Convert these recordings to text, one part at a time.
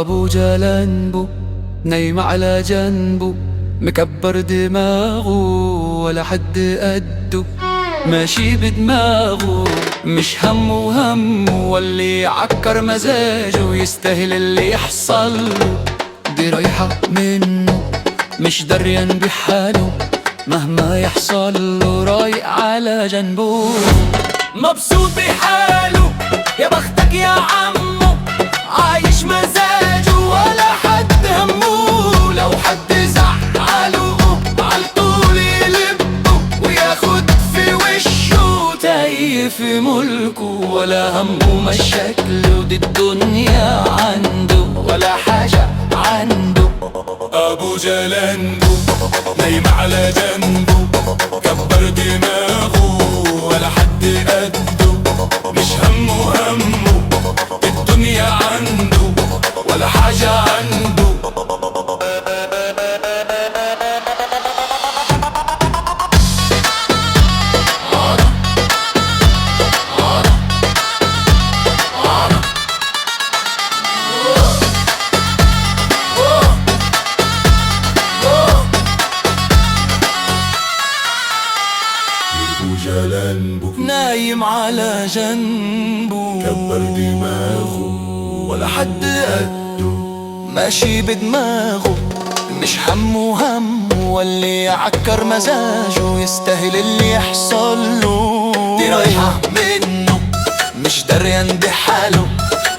ابو جلنبو نايم على جنبه، مكبر دماغه ولا حد قده، ماشي بدماغه مش همه همه، واللي يعكر مزاجه يستاهل اللي يحصله. دي رايحة منه مش دريان بحاله، مهما يحصل له رايق على جنبه، مبسوط بحاله. يا بختك يا عمو، عايش مزاجه ولا حد همه، لو حد زعله عالطول يلبه وياخد في وشه، تايه في ملكه ولا همه مشاكله، دي الدنيا عنده ولا حاجة عنده. ابو جلنبو نايم على جنبه، كبر دماغه ولا حد قده، مش همه همه الدنيا عنده ولا حاجة عنده. جلنبو نايم على جنبه، كبر دماغه ولا حد قده، ماشي بدماغه مش همه همه، واللي يعكر مزاجه يستاهل اللي يحصل له. دي رايحة منه مش دريان بحاله،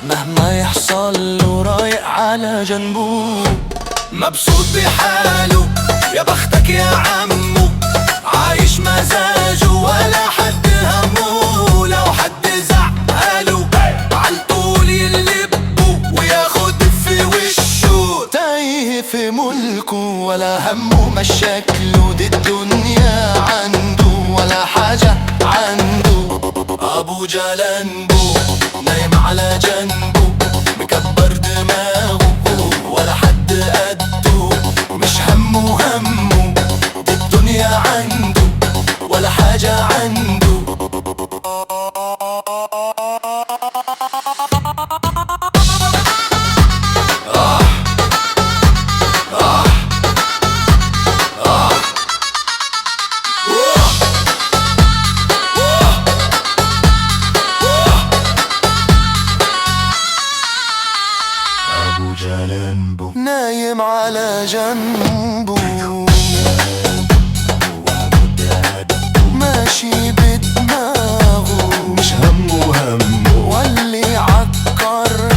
مهما يحصل له رايق على جنبه، مبسوط بحاله. يا بختك يا عمو، عايش مزاجه ولا حد همه، لو حد زعله عالطول يلبه وياخد في وشه، تايه في ملكه ولا همه مشاكله، دي الدنيا عنده ولا حاجة عنده. ابو جلنبو نايم على جنبه، مكبر دماغه ولا حد قده، مش همه همه دي الدنيا عنده ولا حاجة عنده. ابو جلنبو نايم على جنبه، ماشي بدماغه مش همه همه واللي عكر